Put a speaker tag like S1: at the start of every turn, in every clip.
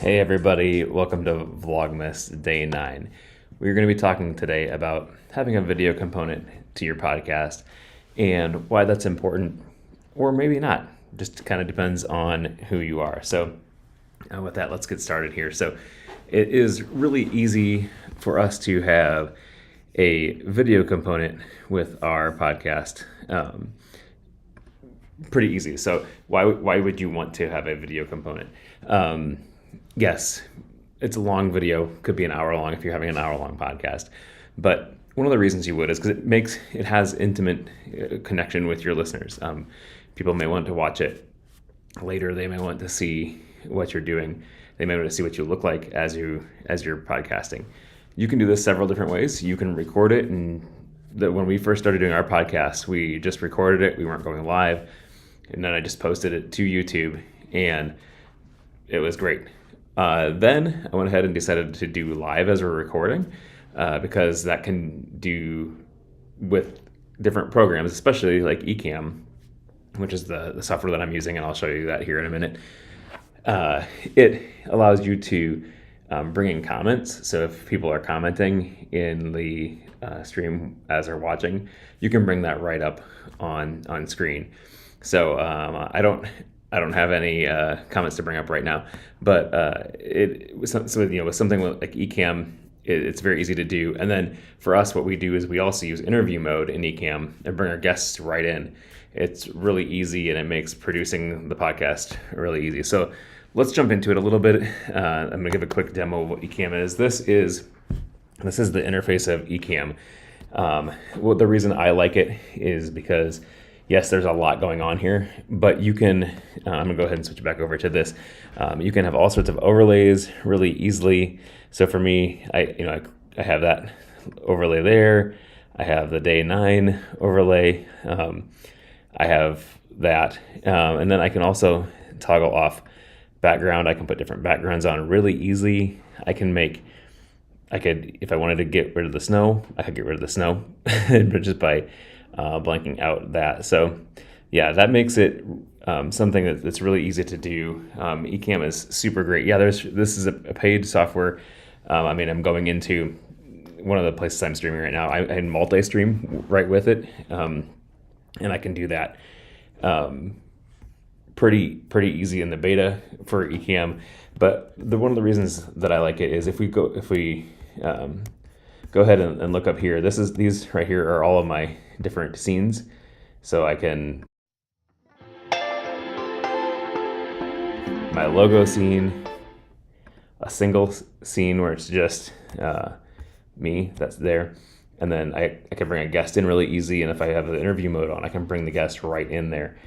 S1: Hey everybody, welcome to Vlogmas Day 9. We're going to be talking today about having a video component to your podcast and why that's important, or maybe not. Just kind of depends on who you are. So with that, let's get started here. So it is really easy for us to have a video component with our podcast. Pretty easy. So why would you want to have a video component? Yes, it's a long video, could be an hour long if you're having an hour long podcast. But one of the reasons you would is because it has intimate connection with your listeners. People may want to watch it later. They may want to see what you're doing. They may want to see what you look like as you're podcasting. You can do this several different ways. You can record it, and when we first started doing our podcast, we just recorded it. We weren't going live, and then I just posted it to YouTube, and it was great. Then I went ahead and decided to do live as we're recording because that can do with different programs, especially like Ecamm, which is the software that I'm using, and I'll show you that here in a minute. It allows you to bring in comments. So if people are commenting in the stream as they're watching, you can bring that right up on screen. So I don't have any comments to bring up right now, but with something like Ecamm, it's very easy to do. And then for us, what we do is we also use interview mode in Ecamm and bring our guests right in. It's really easy, and it makes producing the podcast really easy. So let's jump into it a little bit. I'm going to give a quick demo of what Ecamm is. This is the interface of Ecamm. Well, the reason I like it is because yes, there's a lot going on here, but you can, I'm gonna go ahead and switch back over to this. You can have all sorts of overlays really easily. So for me, I have that overlay there. I have the day 9 overlay. I have that. And then I can also toggle off background. I can put different backgrounds on really easily. If I wanted to get rid of the snow, I could get rid of the snow just by blanking out that. So yeah, that makes it something that's really easy to do. Ecamm is super great. Yeah, this is a paid software. I'm going into one of the places I'm streaming right now. I multi-stream right with it, and I can do that pretty easy in the beta for Ecamm. But one of the reasons that I like it is if we go ahead and look up here. These right here are all of my different scenes. So I can, my logo scene, a single scene where it's just me, that's there. And then I can bring a guest in really easy. And if I have the interview mode on, I can bring the guest right in there.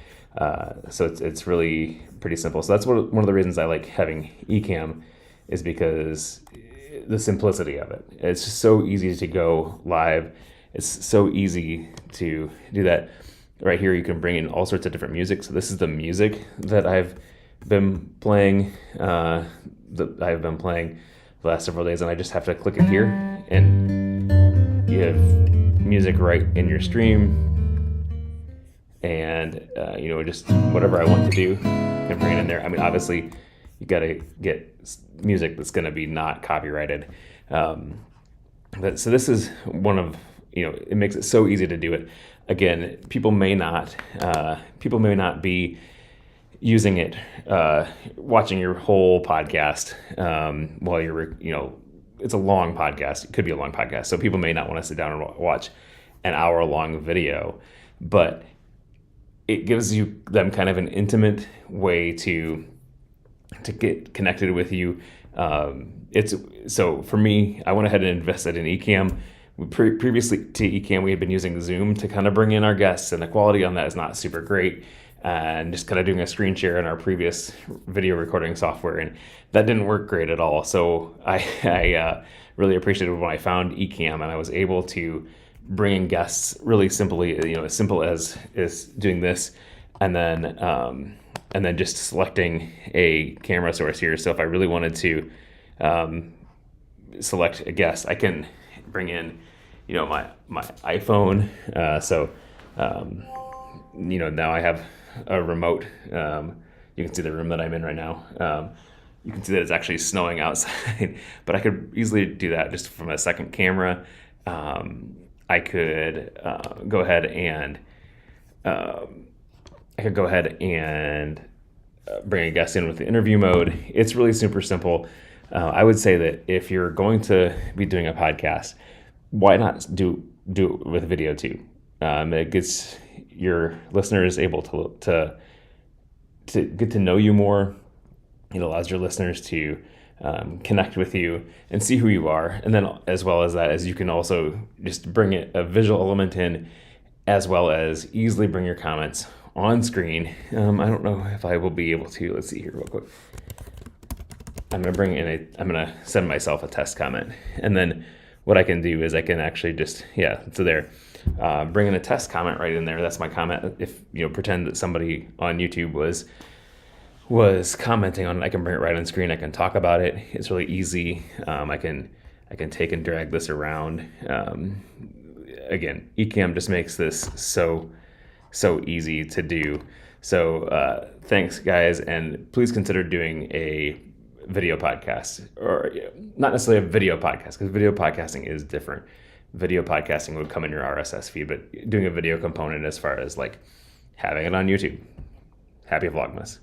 S1: So it's really pretty simple. So that's one of the reasons I like having Ecamm, is because the simplicity of it. It's just so easy to go live. It's so easy to do that. Right here, you can bring in all sorts of different music. So this is the music that I've been playing. The last several days, and I just have to click it here, and you have music right in your stream. And just whatever I want to do, I can bring it in there. Obviously, you got to get music that's going to be not copyrighted. But so this is one of, it makes it so easy to do it. Again, people may not be using it, watching your whole podcast while you're, it's a long podcast. It could be a long podcast. So people may not want to sit down and watch an hour-long video, but it gives them kind of an intimate way to get connected with you. So for me, I went ahead and invested in Ecamm. Previously to Ecamm, we had been using Zoom to kind of bring in our guests, and the quality on that is not super great. And just kind of doing a screen share in our previous video recording software, and that didn't work great at all. So I really appreciated when I found Ecamm, and I was able to bring in guests really simply, as simple as doing this, and then just selecting a camera source here. So if I really wanted to select a guest, I can bring in, my iPhone. Now I have a remote. You can see the room that I'm in right now. you can see that it's actually snowing outside, but I could easily do that just from a second camera. I could go ahead and bring a guest in with the interview mode. It's really super simple. I would say that if you're going to be doing a podcast, why not do it with video too? It gets your listeners able to get to know you more. It allows your listeners to connect with you and see who you are. And then as well as that, as you can also just bring a visual element in, as well as easily bring your comments on screen. I don't know if I will be able to. Let's see here real quick. I'm gonna send myself a test comment, and then what I can do is I can actually just bring in a test comment right in there. That's my comment. If pretend that somebody on YouTube was commenting on it, I can bring it right on screen. I can talk about it. It's really easy. I can take and drag this around. Again, Ecamm just makes this so easy to do. So thanks, guys, and please consider doing a video podcast, or not necessarily a video podcast, because video podcasting is different. Video podcasting would come in your RSS feed, but doing a video component as far as like having it on YouTube. Happy Vlogmas.